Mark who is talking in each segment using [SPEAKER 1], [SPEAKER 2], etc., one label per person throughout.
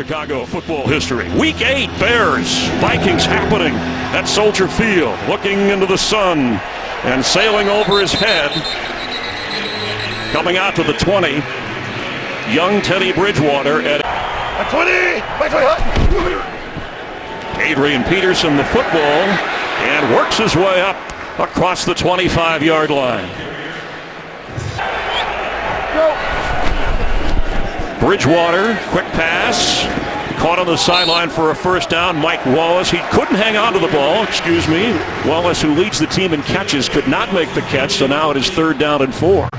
[SPEAKER 1] Chicago football history. Week 8, Bears, Vikings happening at Soldier Field, looking into the sun and sailing over his head. Coming out to the 20, young Teddy Bridgewater at
[SPEAKER 2] 20.
[SPEAKER 1] Adrian Peterson the football and works his way up across the 25-yard line. Bridgewater, quick pass, caught on the sideline for a first down. Mike Wallace, he couldn't hang on to the ball, Wallace, who leads the team in catches, could not make the catch, so now it is 3rd down and 4.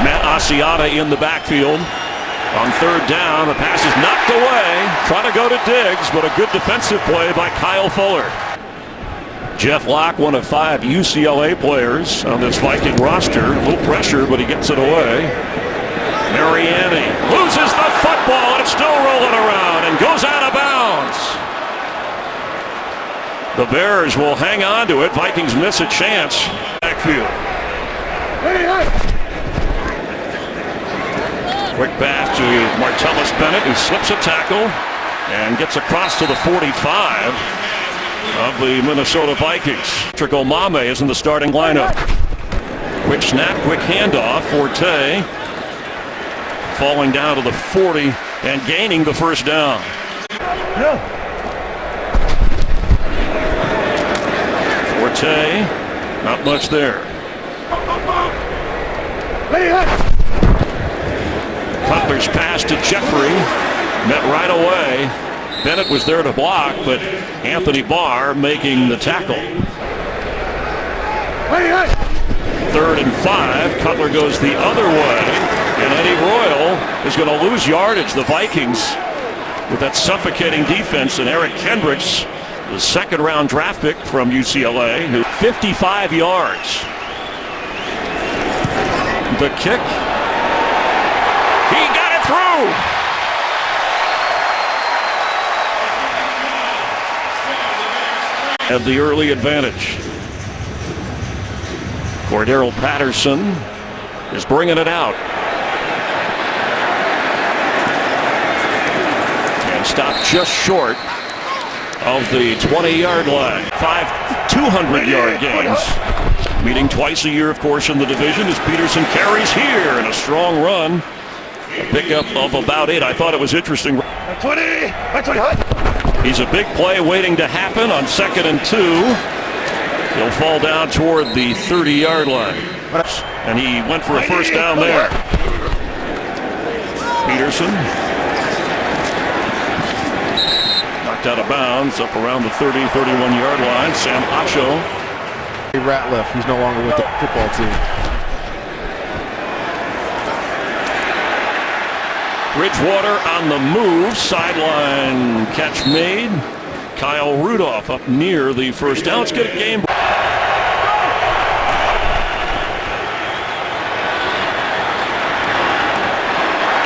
[SPEAKER 1] Matt Asiata in the backfield. On 3rd down, the pass is knocked away, trying to go to Diggs, but a good defensive play by Kyle Fuller. Jeff Locke, one of 5 UCLA players on this Viking roster. A little pressure, but he gets it away. Mariani loses the football, and it's still rolling around and goes out of bounds. The Bears will hang on to it. Vikings miss a chance. Backfield. Quick pass to Martellus Bennett, who slips a tackle and gets across to the 45 of the Minnesota Vikings. Patrick Omame is in the starting lineup. Quick snap, quick handoff. Forte falling down to the 40 and gaining the first down. Forte, not much there. Cutler's pass to Jeffrey, met right away. Bennett was there to block, but Anthony Barr making the tackle. 3rd and 5, Cutler goes the other way, and Eddie Royal is going to lose yardage. The Vikings, with that suffocating defense, and Eric Kendricks, the 2nd-round draft pick from UCLA, who 55 yards. The kick. He got it through. Have the early advantage. Cordero Patterson is bringing it out. And stopped just short of the 20-yard line. 5 200-yard games. Meeting twice a year, of course, in the division as Peterson carries here in a strong run. A pickup of about 8. I thought it was interesting.
[SPEAKER 2] 20.
[SPEAKER 1] He's a big play waiting to happen on 2nd and 2. He'll fall down toward the 30-yard line. And he went for a first down there. Peterson knocked out of bounds up around the 30, 31-yard line. Sam Acho.
[SPEAKER 3] Ratliff, who's no longer with the football team.
[SPEAKER 1] Bridgewater on the move, sideline catch made. Kyle Rudolph up near the first down. Let's get a game.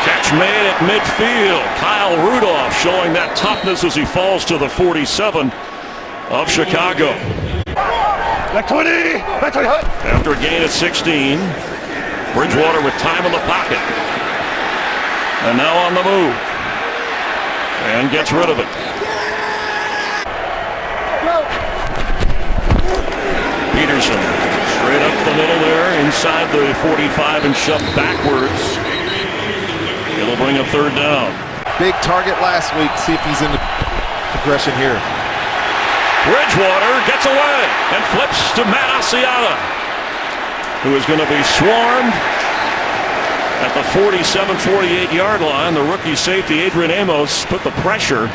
[SPEAKER 1] Catch made at midfield. Kyle Rudolph showing that toughness as he falls to the 47 of Chicago.
[SPEAKER 2] 20.
[SPEAKER 1] After a gain of 16, Bridgewater with time in the pocket. And now on the move. And gets rid of it. Peterson straight up the middle there inside the 45 and shoved backwards. It'll bring a 3rd down.
[SPEAKER 3] Big target last week. See if he's in the progression here.
[SPEAKER 1] Bridgewater gets away and flips to Matt Asiata, who is going to be swarmed at the 47, 48-yard line. The rookie safety, Adrian Amos, put the pressure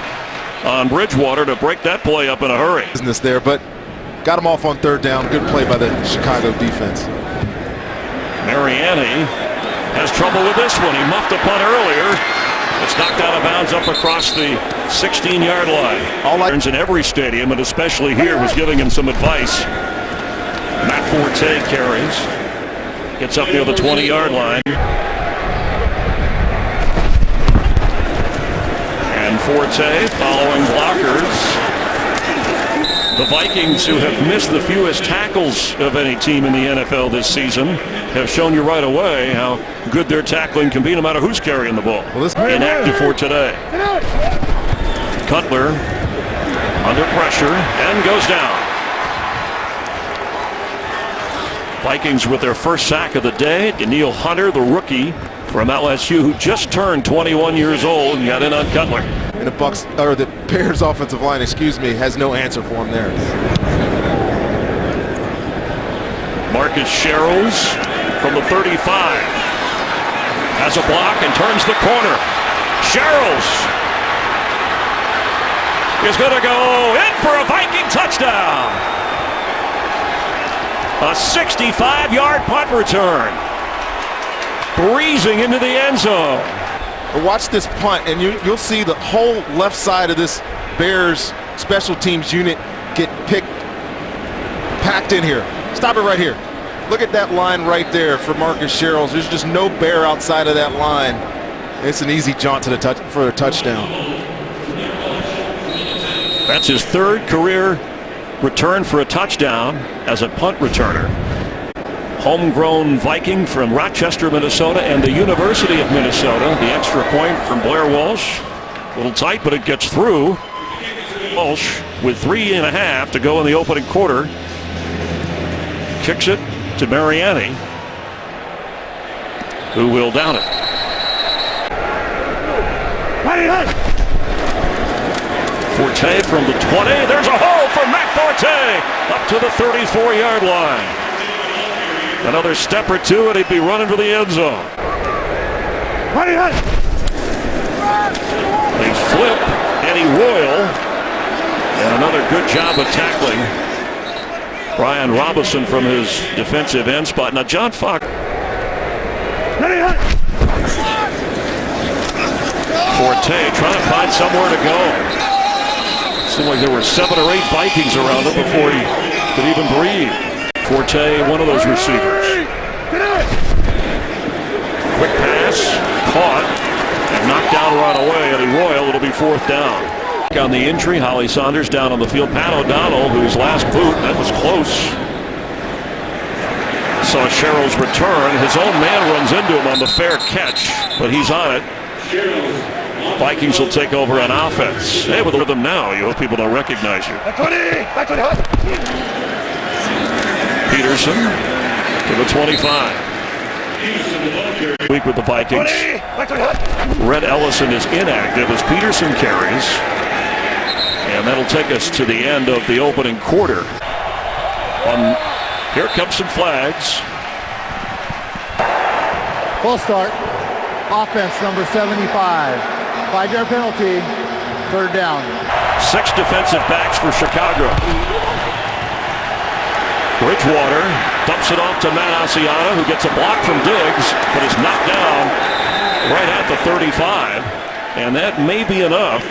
[SPEAKER 1] on Bridgewater to break that play up in a hurry.
[SPEAKER 3] Business there, but got him off on 3rd down. Good play by the Chicago defense.
[SPEAKER 1] Mariani has trouble with this one. He muffed a punt earlier. It's knocked out of bounds up across the 16-yard line. All in every stadium, and especially here, was giving him some advice. Matt Forte carries. Gets up near the 20-yard line. And Forte following blockers. The Vikings, who have missed the fewest tackles of any team in the NFL this season, have shown you right away how good their tackling can be no matter who's carrying the ball.
[SPEAKER 3] Well,
[SPEAKER 1] inactive for today. Cutler under pressure and goes down. Vikings with their first sack of the day. Daniil Hunter, the rookie from LSU, who just turned 21 years old and got in on Cutler.
[SPEAKER 3] And the Bears offensive line, has no answer for him there.
[SPEAKER 1] Marcus Sherrills from the 35 has a block and turns the corner. Sherrills is going to go in for a Viking touchdown. A 65-yard punt return, breezing into the end zone.
[SPEAKER 3] Watch this punt, and you'll see the whole left side of this Bears special teams unit get packed in here. Stop it right here. Look at that line right there for Marcus Sherrills. There's just no Bear outside of that line. It's an easy jaunt to for a touchdown.
[SPEAKER 1] That's his third career return for a touchdown as a punt returner. Homegrown Viking from Rochester, Minnesota, and the University of Minnesota. The extra point from Blair Walsh. A little tight, but it gets through. Walsh with 3.5 to go in the opening quarter. Kicks it to Mariani, who will down it. Forte from the 20. There's a hole for Matt Forte up to the 34-yard line. Another step or two and he'd be running for the end zone. They flip Eddie Royal, and another good job of tackling Brian Robinson from his defensive end spot. Now John Fox. Forte trying to find somewhere to go. Seemed like there were 7 or 8 Vikings around him before he could even breathe. Forte, one of those receivers. Quick pass, caught, and knocked down right away. Eddie Royal, it'll be 4th down. On the injury, Holly Saunders down on the field. Pat O'Donnell, whose last boot, that was close. Saw Sherrills return. His own man runs into him on the fair catch, but he's on it. Vikings will take over on offense. Hey, with them now, you hope people don't recognize you. Peterson to the 25. Week with the Vikings. Red Ellison is inactive as Peterson carries. And that'll take us to the end of the opening quarter. Here come some flags.
[SPEAKER 4] Full start. Offense number 75. 5-yard penalty. 3rd down.
[SPEAKER 1] 6 defensive backs for Chicago. Bridgewater dumps it off to Matt Asiata, who gets a block from Diggs, but is knocked down right at the 35. And that may be enough.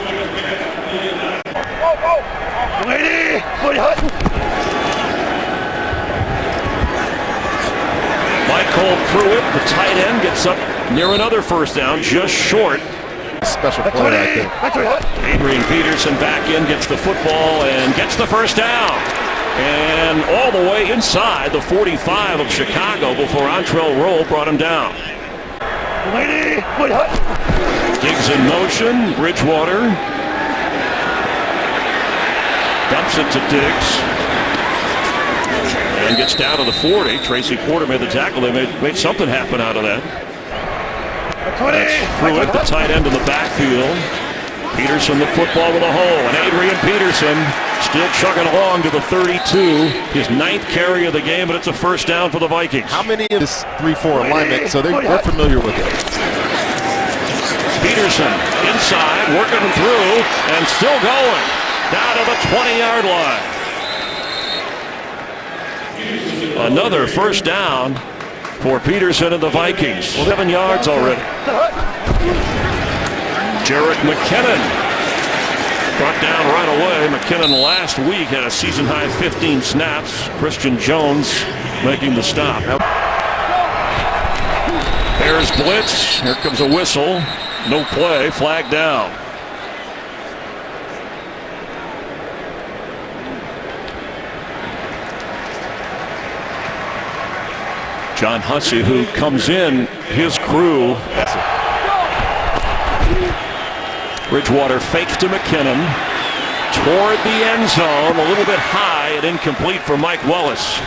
[SPEAKER 1] Michael Pruitt, the tight end, gets up near another 1st down, just short.
[SPEAKER 3] Special play right there.
[SPEAKER 1] Adrian Peterson back in, gets the football, and gets the 1st down. And all the way inside the 45 of Chicago before Antrell Roll brought him down. Diggs in motion. Bridgewater dumps it to Diggs. And gets down to the 40. Tracy Porter made the tackle. They made something happen out of that. That's Pruitt, the tight end in the backfield. Peterson the football with a hole. And Adrian Peterson still chugging along to the 32. His 9th carry of the game, but it's a 1st down for the Vikings.
[SPEAKER 3] How many of this 3-4 alignment, so they're familiar with it.
[SPEAKER 1] Peterson inside, working him through, and still going. Down to the 20-yard line. Another 1st down for Peterson and the Vikings. 7 yards already. Jarrett McKinnon brought down right away. McKinnon last week had a season-high 15 snaps. Christian Jones making the stop. Bears blitz. Here comes a whistle. No play. Flag down. John Hussey, who comes in, his crew. Bridgewater fakes to McKinnon. Toward the end zone, a little bit high and incomplete for Mike Wallace.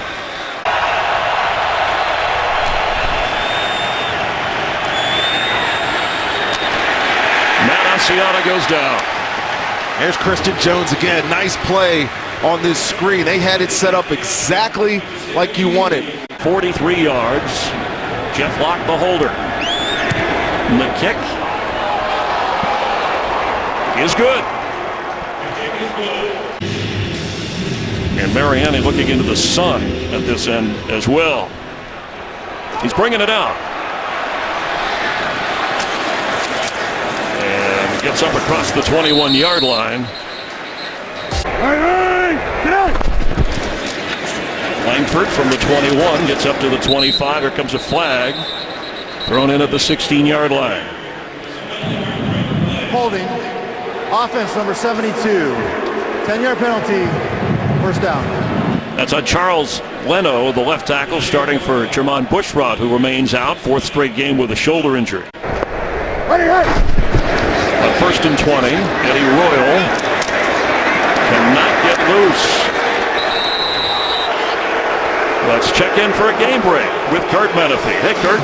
[SPEAKER 1] Matt Asiata goes down.
[SPEAKER 3] There's Christian Jones again. Nice play on this screen. They had it set up exactly like you wanted.
[SPEAKER 1] 43 yards. Jeff Locke, the holder. And the kick is good. And Mariani looking into the sun at this end as well. He's bringing it out. And gets up across the 21-yard line. Langford from the 21 gets up to the 25. Here comes a flag. Thrown in at the 16-yard line.
[SPEAKER 4] Holding. Offense number 72. 10-yard penalty. First down.
[SPEAKER 1] That's on Charles Leno, the left tackle, starting for Jermon Bushrod, who remains out. Fourth straight game with a shoulder injury. On first and 20, Eddie Royal cannot get loose. Let's check in for a game break with Kurt Menefee. Hey, Kurt.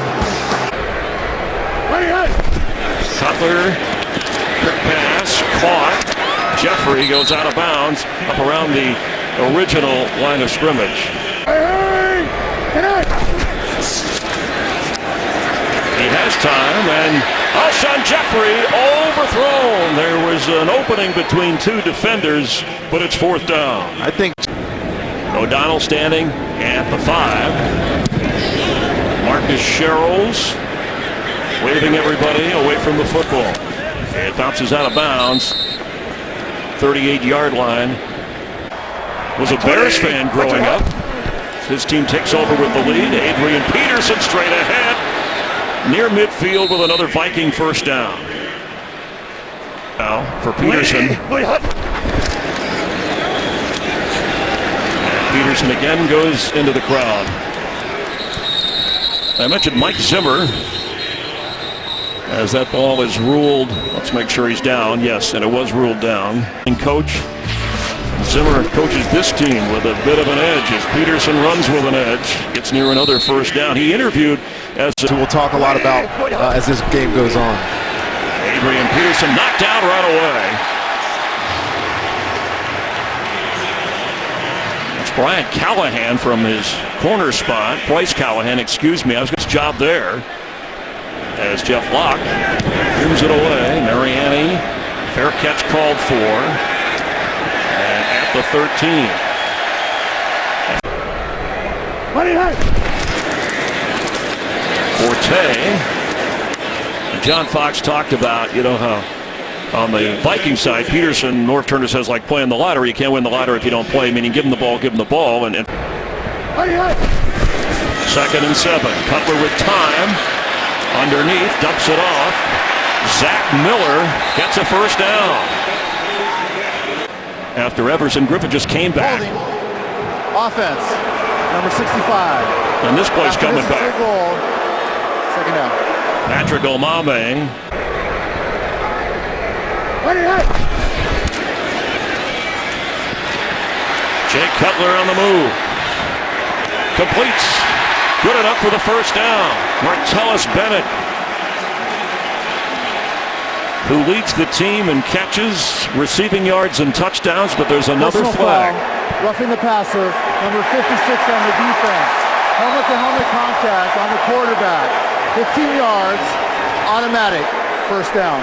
[SPEAKER 1] Cutler, quick pass, caught. Jeffrey goes out of bounds up around the original line of scrimmage. He has time, and Alshon Jeffrey overthrown. There was an opening between two defenders, but it's fourth down.
[SPEAKER 3] I think
[SPEAKER 1] O'Donnell standing at the 5. Marcus Sherrills waving everybody away from the football. It bounces out of bounds. 38-yard line. Was a Bears fan growing up. His team takes over with the lead. Adrian Peterson straight ahead. Near midfield with another Viking first down. Now for Peterson. Peterson again goes into the crowd. I mentioned Mike Zimmer. As that ball is ruled, let's make sure he's down. Yes, and it was ruled down. And coach Zimmer coaches this team with a bit of an edge as Peterson runs with an edge. Gets near another first down. He interviewed as
[SPEAKER 3] we'll talk a lot about as this game goes on.
[SPEAKER 1] Adrian Peterson knocked out right away. It's Brian Callahan from his corner spot. Bryce Callahan, excuse me. I was his job there. As Jeff Locke moves it away. Mariani, fair catch called for. And at the 13. Forte. John Fox talked about, how on the Viking side, Peterson, North Turner says, like playing the lottery. You can't win the lottery if you don't play, meaning give him the ball, give him the ball. And second and 7. Cutler with time. Underneath, dumps it off. Zach Miller gets a first down. After Everson Griffin just came back.
[SPEAKER 4] Holding. Offense, number 65.
[SPEAKER 1] And this play's coming back.
[SPEAKER 4] Goal. Second down.
[SPEAKER 1] Patrick Omame. Jay Cutler on the move. Completes. Good enough for the first down. Martellus Bennett, who leads the team in catches, receiving yards, and touchdowns, but there's another flag.
[SPEAKER 4] Foul, roughing the passer, number 56 on the defense. Helmet-to-helmet contact on the quarterback. 15 yards, automatic, first down.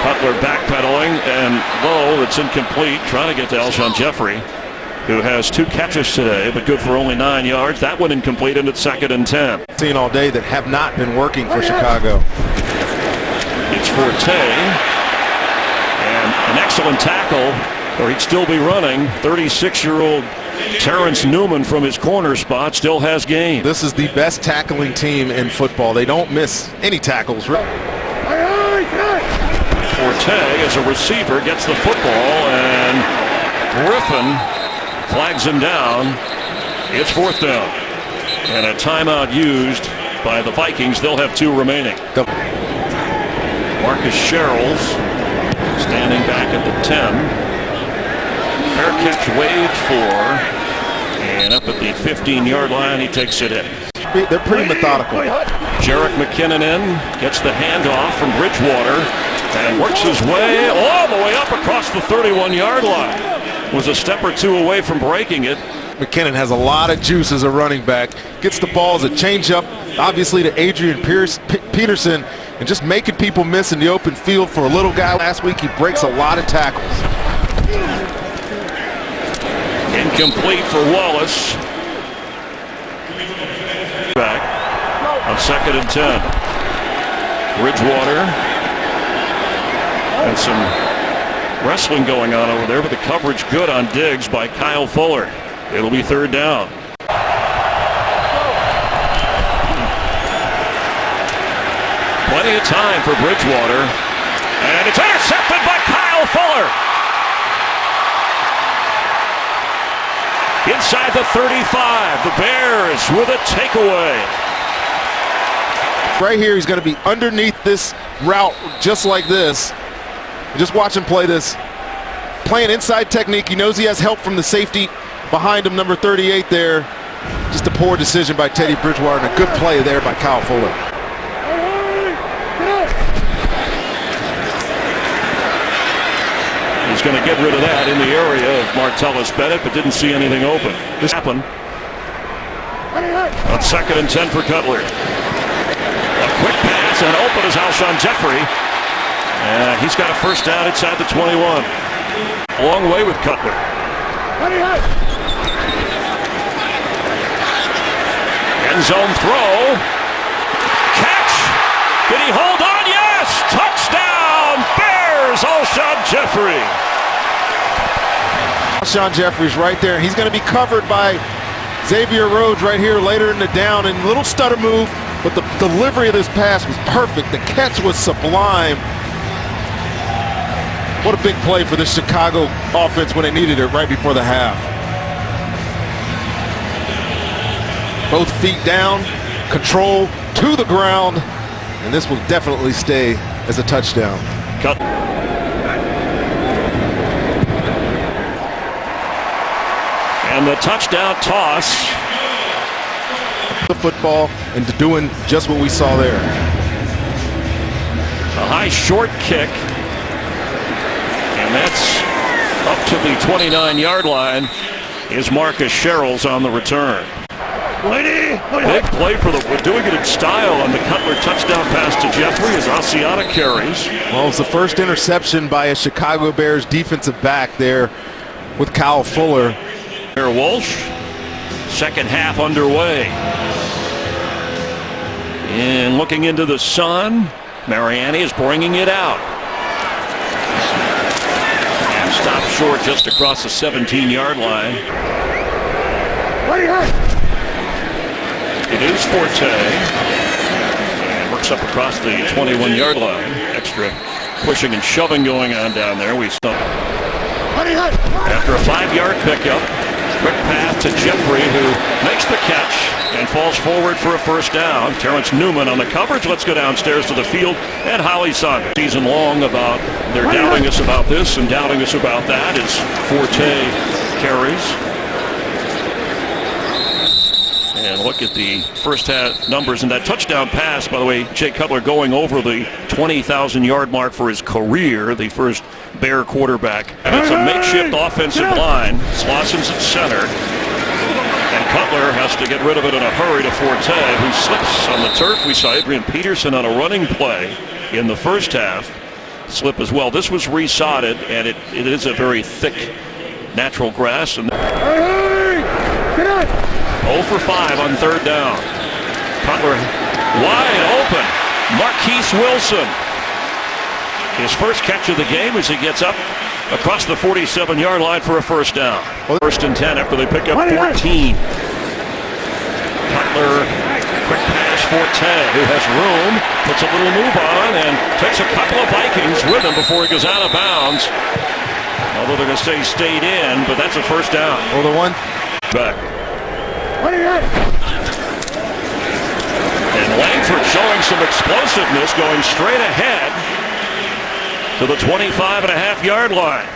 [SPEAKER 1] Cutler backpedaling, and low, it's incomplete, trying to get to Alshon Jeffrey, who has 2 catches today, but good for only 9 yards. That one incomplete, and it's second and 10.
[SPEAKER 3] Seen all day that have not been working for Chicago.
[SPEAKER 1] It's Forte, and an excellent tackle, or he'd still be running. 36-year-old Terrence Newman from his corner spot still has game.
[SPEAKER 3] This is the best tackling team in football. They don't miss any tackles.
[SPEAKER 1] Forte, as a receiver, gets the football and Griffin flags him down. It's 4th down. And a timeout used by the Vikings. They'll have 2 remaining. Marcus Sherrills standing back at the 10. Fair catch waved for. And up at the 15-yard line, he takes it in.
[SPEAKER 3] They're pretty methodical.
[SPEAKER 1] Jarek McKinnon gets the handoff from Bridgewater and works his way all the way up across the 31-yard line. Was a step or 2 away from breaking it.
[SPEAKER 3] McKinnon has a lot of juice as a running back. Gets the ball as a changeup, obviously to Adrian Peterson, and just making people miss in the open field for a little guy. Last week he breaks a lot of tackles.
[SPEAKER 1] Incomplete for Wallace. Back on 2nd and 10. Bridgewater. And some wrestling going on over there, but the coverage good on Diggs by Kyle Fuller. It'll be 3rd down. Plenty of time for Bridgewater. And it's intercepted by Kyle Fuller. Inside the 35, the Bears with a takeaway.
[SPEAKER 3] Right here, he's going to be underneath this route just like this. Just watch him play this. Playing inside technique. He knows he has help from the safety behind him, number 38 there. Just a poor decision by Teddy Bridgewater and a good play there by Kyle Fuller.
[SPEAKER 1] He's going to get rid of that in the area of Martellus Bennett, but didn't see anything open. This happened on 2nd and 10 for Cutler. A quick pass and open is Alshon Jeffrey. And he's got a 1st down inside the 21. A long way with Cutler. End zone throw. Catch. Did he hold on? Yes! Touchdown! Bears! Alshon Jeffrey.
[SPEAKER 3] Alshon Jeffrey's right there. He's going to be covered by Xavier Rhodes right here later in the down. And a little stutter move, but the delivery of this pass was perfect. The catch was sublime. What a big play for the Chicago offense when they needed it right before the half. Both feet down, control to the ground, and this will definitely stay as a touchdown.
[SPEAKER 1] Cut. And the touchdown toss.
[SPEAKER 3] The football and doing just what we saw there.
[SPEAKER 1] A high short kick. And that's up to the 29-yard line is Marcus Sherrills on the return. Big play for we're doing it in style on the Cutler touchdown pass to Jeffrey as Asiata carries.
[SPEAKER 3] Well, it's the first interception by a Chicago Bears defensive back there with Kyle Fuller.
[SPEAKER 1] Walsh, 2nd half underway. And looking into the sun, Mariani is bringing it out. And stopped short just across the 17-yard line. It is Forte. And works up across the 21-yard line. Extra pushing and shoving going on down there. We stop. After a 5-yard pickup, quick pass to Jeffrey, who makes the catch and falls forward for a 1st down. Terrence Newman on the coverage. Let's go downstairs to the field. And Holly Saunders. Season long about they're doubting us about this and doubting us about that as Forte carries. And look at the 1st half numbers and that touchdown pass. By the way, Jay Cutler going over the 20,000-yard mark for his career, the first Bear quarterback. And it's a makeshift offensive line. Slosson's at center. And Cutler has to get rid of it in a hurry to Forte, who slips on the turf. We saw Adrian Peterson on a running play in the 1st half slip as well. This was resodded, and it is a very thick natural grass. And 0 for 5 on 3rd down. Cutler wide open. Marquise Wilson. His first catch of the game as he gets up across the 47-yard line for a 1st down. 1st and 10 after they pick up 14. Cutler, quick pass Forte, who has room, puts a little move on and takes a couple of Vikings with him before he goes out of bounds. Although they're going to say he stayed in, but that's a first down.
[SPEAKER 3] Well, the one
[SPEAKER 1] Back. And Langford showing some explosiveness, going straight ahead to the 25.5-yard line.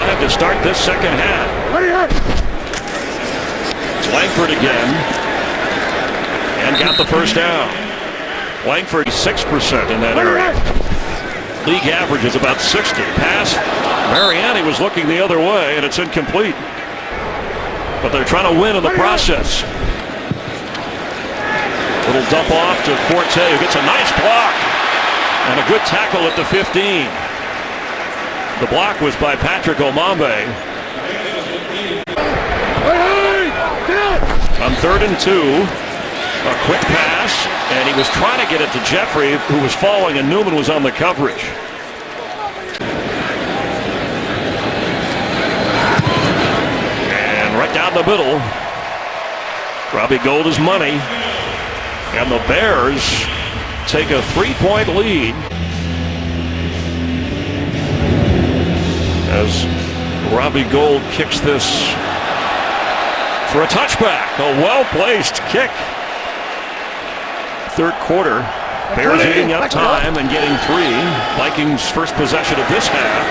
[SPEAKER 1] I have to start this second half. It's Langford again, and got the first down. Langford 6% in that area. League average is about 60. Pass. Mariani was looking the other way, and it's incomplete. But they're trying to win in the process. Little dump off to Forte, who gets a nice block. And a good tackle at the 15. The block was by Patrick Omambe. On 3rd and 2, a quick pass, and he was trying to get it to Jeffrey, who was falling, and Newman was on the coverage. And right down the middle, Robbie Gould is money. And the Bears take a 3-point lead as Robbie Gould kicks this for a touchback. A well-placed kick. Third quarter, Bears eating up time and getting 3. Vikings first possession of this half.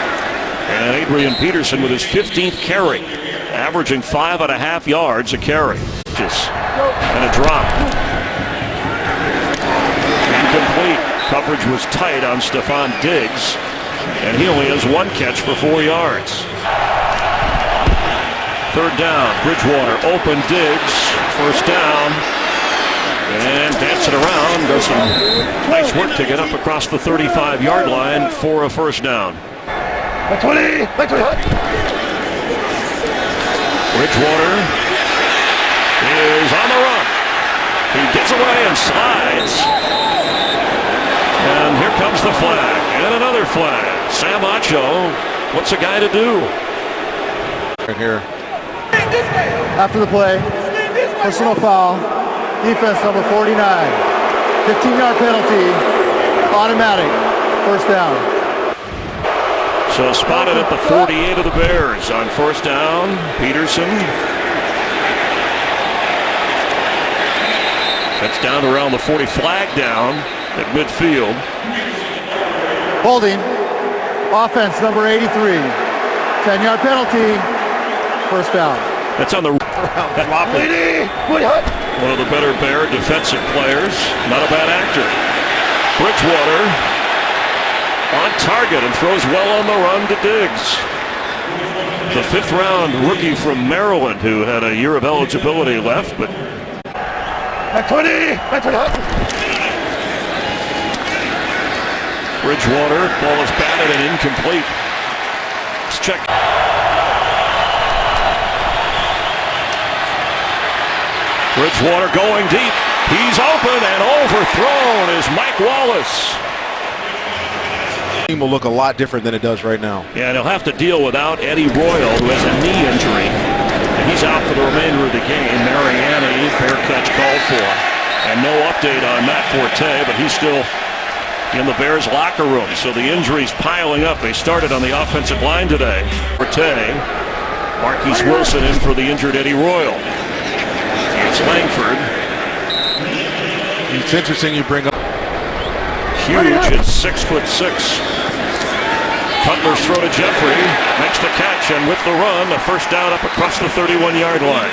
[SPEAKER 1] And Adrian Peterson with his 15th carry, averaging 5.5 yards a carry. And a drop. Incomplete. Coverage was tight on Stephon Diggs, and he only has 1 catch for 4 yards. 3rd down, Bridgewater, open Diggs, first down, and dancing around, does some nice work to get up across the 35-yard line for a first down. Bridgewater is on the run. He gets away and slides. And here comes the flag, and another flag. Sam Acho, what's a guy to do?
[SPEAKER 3] right here.
[SPEAKER 4] After the play, personal foul, defense number 49. 15-yard penalty, automatic, first down.
[SPEAKER 1] So spotted at the 48 of the Bears on first down. Peterson. That's down to around the 40, flag down at midfield.
[SPEAKER 4] Holding, offense number 83. 10-yard penalty, first down.
[SPEAKER 1] That's on the one of the better Bear defensive players. Not a bad actor. Bridgewater on target and throws well on the run to Diggs. The 5th-round rookie from Maryland who had a year of eligibility left, but Bridgewater, ball is batted and incomplete. Let's check. Bridgewater going deep. He's open and overthrown is Mike Wallace.
[SPEAKER 3] Team will look a lot different than it does right now.
[SPEAKER 1] Yeah, and he'll have to deal without Eddie Royal, who has a knee injury. And he's out for the remainder of the game. Mariani, fair catch called for. And no update on Matt Forte, but he's still in the Bears locker room. So the injuries piling up. They started on the offensive line today. Forte, Marquise Wilson in for the injured Eddie Royal. It's Langford.
[SPEAKER 3] It's interesting you bring up.
[SPEAKER 1] Huge at 6'6". Cutler's throw to Jeffrey, makes the catch, and with the run, a first down up across the 31-yard line.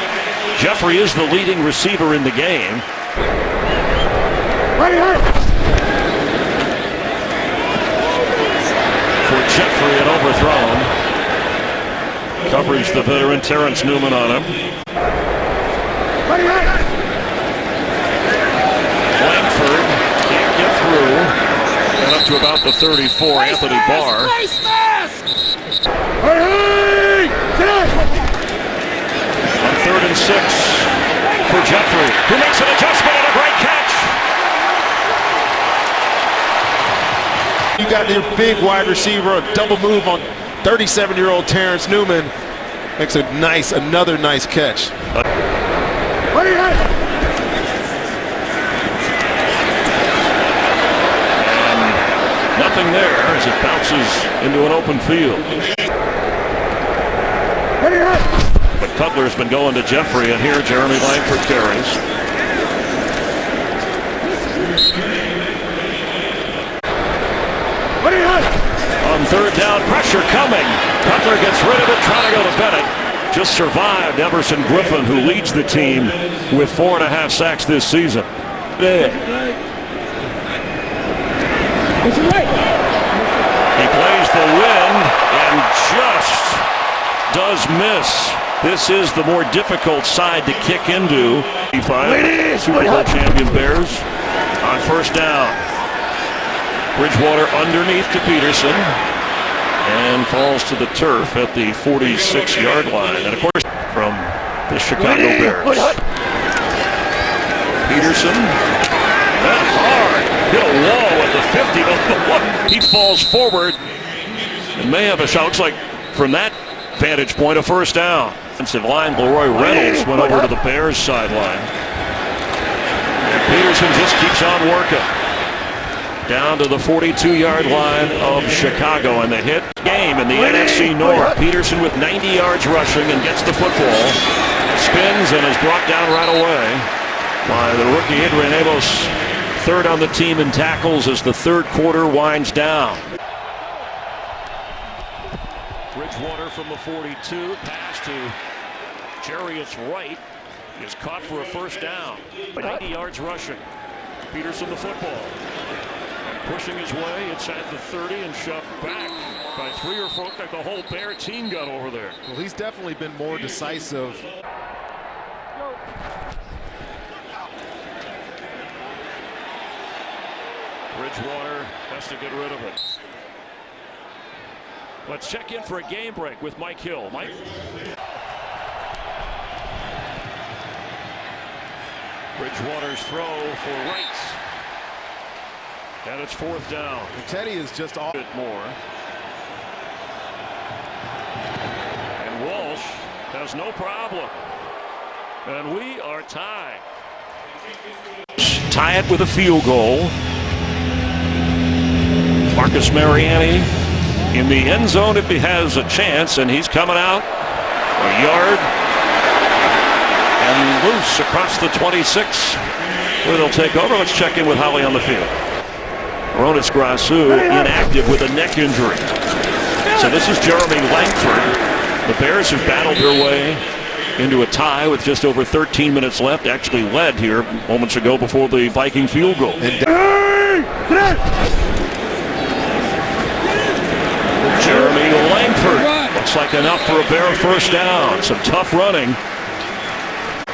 [SPEAKER 1] Jeffrey is the leading receiver in the game. For Jeffrey, an overthrown. Coverage the veteran Terrence Newman on him. Langford can't get through. And up to about the 34, Anthony Barr. On 3rd and 6 for Jeffrey, who makes an adjustment and a great catch.
[SPEAKER 3] You got your big wide receiver, a double move on 37-year-old Terrence Newman. Makes a nice, another nice catch.
[SPEAKER 1] Nothing there as it bounces into an open field. But Cutler's been going to Jeffrey, and here Jeremy Langford carries. On third down, pressure coming. Cutler gets rid of it, trying to go to Bennett. Just survived Everson Griffin, who leads the team with 4.5 sacks this season. He plays the wind and just does miss. This is the more difficult side to kick into. Super Bowl champion Bears on first down. Bridgewater underneath to Peterson and falls to the turf at the 46-yard line. And of course, from the Chicago Bears. Peterson, that hard, hit a wall at the 50, but he falls forward and may have a shot. Looks like from that vantage point, a first down. Defensive line, Leroy Reynolds went over to the Bears sideline. And Peterson just keeps on working. Down to the 42-yard line of Chicago, and the hit game in the NFC North. Peterson with 90 yards rushing and gets the football. Spins and is brought down right away by the rookie Adrian Amos. Third on the team in tackles as the third quarter winds down. Bridgewater from the 42, pass to Jarius Wright is caught for a first down. 90 yards rushing. Peterson the football. Pushing his way inside the 30 and shoved back by 3 or 4. Like the whole Bear team got over there.
[SPEAKER 3] Well, he's definitely been more decisive.
[SPEAKER 1] Bridgewater has to get rid of it. Let's check in for a game break with Mike Hill. Mike? Bridgewater's throw for Wright. And it's fourth down.
[SPEAKER 3] Teddy is just all
[SPEAKER 1] bit more. And Walsh has no problem. And we are tied. Tie it with a field goal. Marcus Mariani in the end zone if he has a chance, and he's coming out a yard and loose across the 26 where they'll take over. Let's check in with Holly on the field. Ronis Grasu inactive with a neck injury. So this is Jeremy Langford. The Bears have battled their way into a tie with just over 13 minutes left. Actually led here moments ago before the Viking field goal. Jeremy Langford looks like enough for a Bear first down. Some tough running.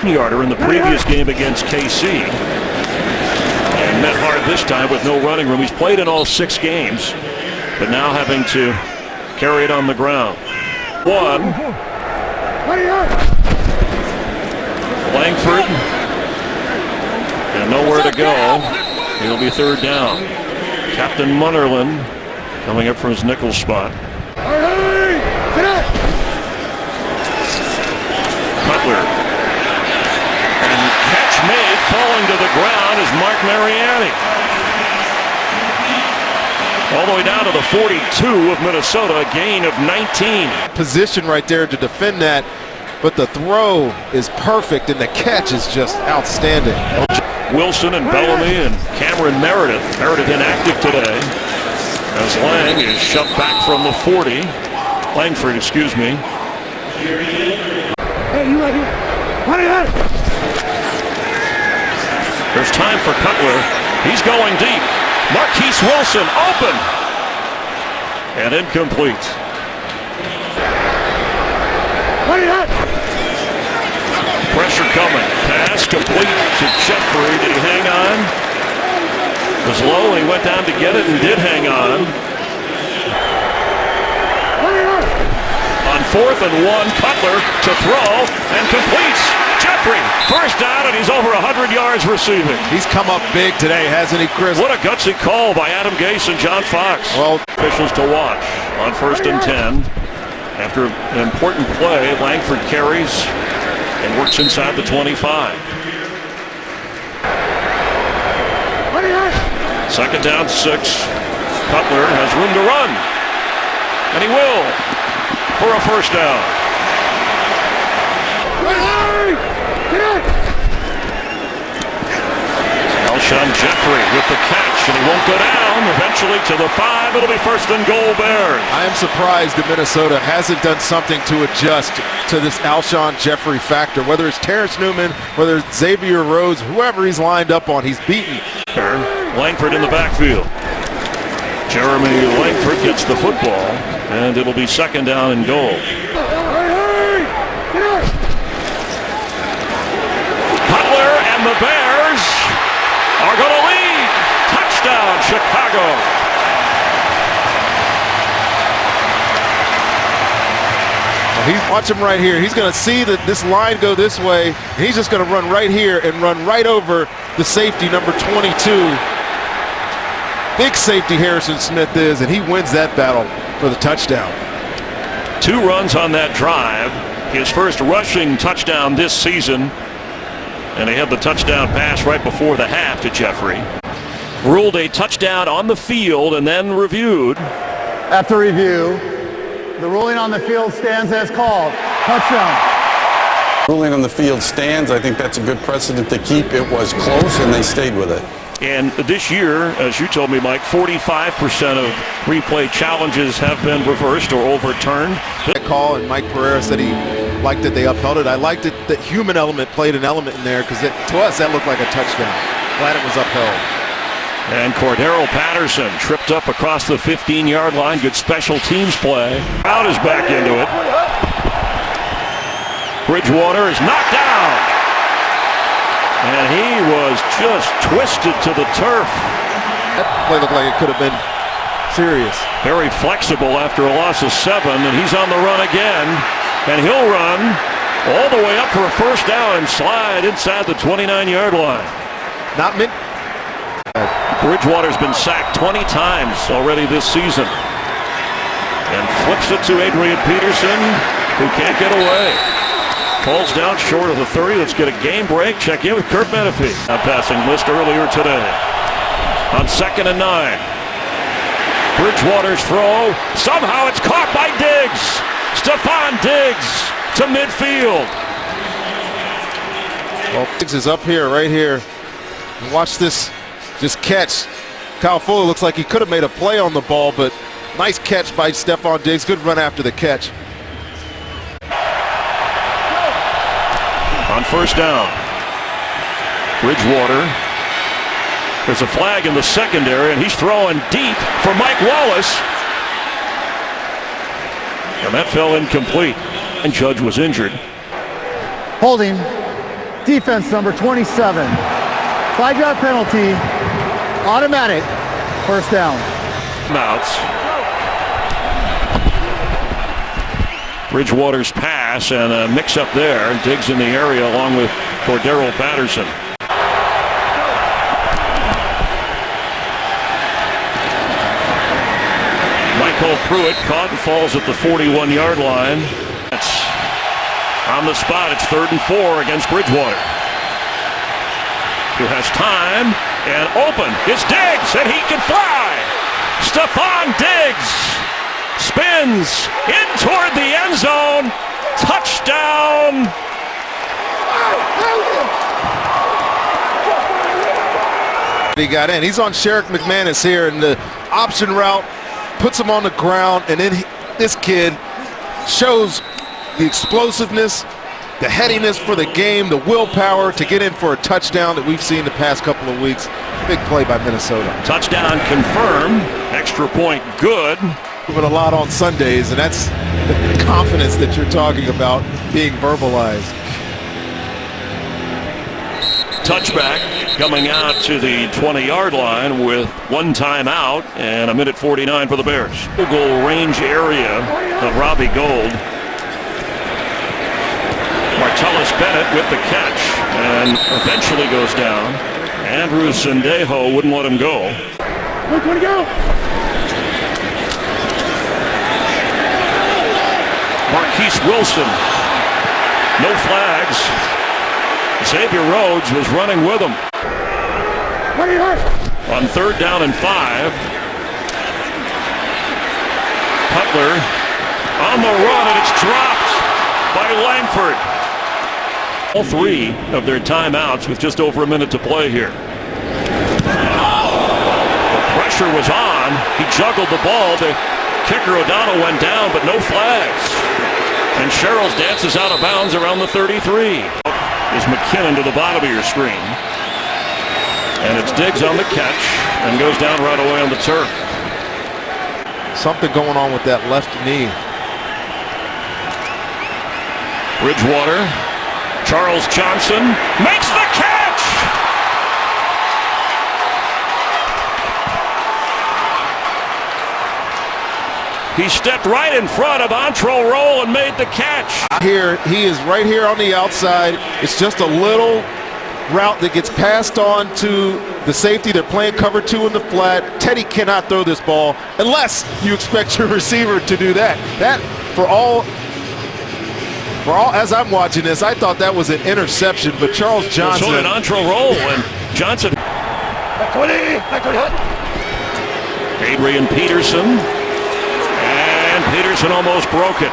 [SPEAKER 1] Yarder in the previous game against KC. And met hard this time with no running room. He's played in all 6 games, but now having to carry it on the ground. Langford, and nowhere to go. It'll be third down. Captain Munnerlyn coming up from his nickel spot. Cutler. Made falling to the ground is Mark Mariani. All the way down to the 42 of Minnesota, a gain of 19.
[SPEAKER 3] Position right there to defend that, but the throw is perfect and the catch is just outstanding.
[SPEAKER 1] Wilson and Bellamy and Cameron Meredith. Meredith inactive today as Lang is shoved back from the 40. Langford, excuse me.
[SPEAKER 2] Hey, you right here.
[SPEAKER 1] There's time for Cutler. He's going deep. Marquise Wilson open. And incomplete. Pressure coming. Pass complete to Jeffrey. Did he hang on? It was low. He went down to get it and did hang on. On 4th and 1, Cutler to throw and completes. Jeffrey, first down, and he's over 100 yards receiving.
[SPEAKER 3] He's come up big today, hasn't he, Chris?
[SPEAKER 1] What a gutsy call by Adam Gase and John Fox. Well, officials to watch on 1st and 10. After an important play, Langford carries and works inside the 25. Second down, 6. Cutler has room to run. And he will for a first down. Alshon Jeffrey with the catch, and he won't go down. Eventually to the 5. It'll be 1st and goal, Bears.
[SPEAKER 3] I am surprised that Minnesota hasn't done something to adjust to this Alshon Jeffrey factor. Whether it's Terrence Newman, whether it's Xavier Rhodes, whoever he's lined up on, he's beaten.
[SPEAKER 1] Langford in the backfield. Jeremy Langford gets the football, and it'll be 2nd down and goal. Cutler and the Bears are going to lead. Touchdown, Chicago.
[SPEAKER 3] Watch him right here. He's going to see that this line go this way. He's just going to run right here and run right over the safety, number 22. Big safety Harrison Smith is, and he wins that battle for the touchdown.
[SPEAKER 1] 2 runs on that drive. His first rushing touchdown this season. And he had the touchdown pass right before the half to Jeffrey. Ruled a touchdown on the field and then reviewed.
[SPEAKER 4] After review, the ruling on the field stands as called. Touchdown.
[SPEAKER 5] Ruling on the field stands. I think that's a good precedent to keep. It was close, and they stayed with it.
[SPEAKER 1] And this year, as you told me, Mike, 45% of replay challenges have been reversed or overturned.
[SPEAKER 3] That call, and Mike Pereira said he liked that they upheld it. I liked it that human element played an element in there, because to us that looked like a touchdown. Glad it was upheld.
[SPEAKER 1] And Cordero Patterson tripped up across the 15-yard line. Good special teams play. Crowd is back into it. Bridgewater is knocked down. And he was just twisted to the turf.
[SPEAKER 3] That play looked like it could have been serious.
[SPEAKER 1] Very flexible after a loss of 7, and he's on the run again. And he'll run all the way up for a 1st down and slide inside the 29-yard line.
[SPEAKER 3] Not meant.
[SPEAKER 1] Bridgewater's been sacked 20 times already this season. And flips it to Adrian Peterson, who can't get away. Falls down short of the 30. Let's get a game break. Check in with Kurt Menefee. A passing list earlier today. On 2nd and 9. Bridgewater's throw. Somehow it's caught by Diggs. Stephon Diggs to midfield.
[SPEAKER 3] Well, Diggs is up here, right here. And watch this just catch. Kyle Fuller looks like he could have made a play on the ball, but nice catch by Stephon Diggs. Good run after the catch.
[SPEAKER 1] On 1st down, Bridgewater. There's a flag in the secondary, and he's throwing deep for Mike Wallace. And that fell incomplete, and Judge was injured.
[SPEAKER 4] Holding, defense number 27. 5-yard penalty, automatic, 1st down.
[SPEAKER 1] Mounts. Bridgewater's pass and a mix-up there. Diggs in the area along with Cordero Patterson. Michael Pruitt caught and falls at the 41-yard line. That's on the spot. It's 3rd and 4 against Bridgewater, who has time and open. It's Diggs, and he can fly. Stephon Diggs spins in toward the end zone. Touchdown.
[SPEAKER 3] He got in. He's on Sherrick McManus here, and the option route puts him on the ground, and then this kid shows the explosiveness, the headiness for the game, the willpower to get in for a touchdown that we've seen the past couple of weeks. Big play by Minnesota.
[SPEAKER 1] Touchdown confirmed. Extra point good.
[SPEAKER 3] But a lot on Sundays, and that's the confidence that you're talking about being verbalized.
[SPEAKER 1] Touchback coming out to the 20-yard line with 1 timeout and 1:49 for the Bears. Goal range area of Robbie Gould. Martellus Bennett with the catch and eventually goes down. Andrew Sendejo wouldn't let him go.
[SPEAKER 2] Look, where'd he go?
[SPEAKER 1] Marquise Wilson. No flags. Xavier Rhodes was running with him.
[SPEAKER 2] What are you hurt?
[SPEAKER 1] On 3rd down and 5. Cutler on the run, and it's dropped by Langford. All 3 of their timeouts with just over a minute to play here. The pressure was on. He juggled the ball. The kicker O'Donnell went down, but no flags. And Sherrills dances out of bounds around the 33. Is McKinnon to the bottom of your screen. And it's Diggs on the catch and goes down right away on the turf.
[SPEAKER 3] Something going on with that left knee.
[SPEAKER 1] Bridgewater. Charles Johnson makes the catch! He stepped right in front of Antrel Roll and made the catch.
[SPEAKER 3] Here, he is right here on the outside. It's just a little route that gets passed on to the safety. They're playing cover 2 in the flat. Teddy cannot throw this ball unless you expect your receiver to do that. That, for all as I'm watching this, I thought that was an interception, but Charles Johnson.
[SPEAKER 1] So did Antrel Roll, and Johnson. Adrian Peterson. And Peterson almost broke it.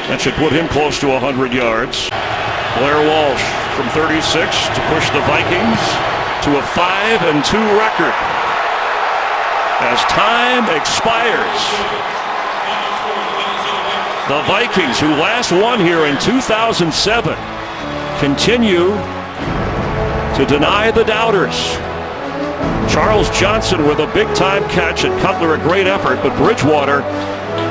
[SPEAKER 1] That should put him close to 100 yards. Blair Walsh from 36 to push the Vikings to a 5-2 record. As time expires, the Vikings, who last won here in 2007, continue to deny the doubters. Charles Johnson with a big-time catch, and Cutler a great effort, but Bridgewater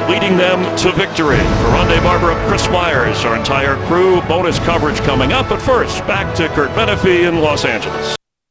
[SPEAKER 1] leading them to victory. For Rondé Barber, Chris Myers, our entire crew, bonus coverage coming up. But first, back to Kurt Menefee in Los Angeles.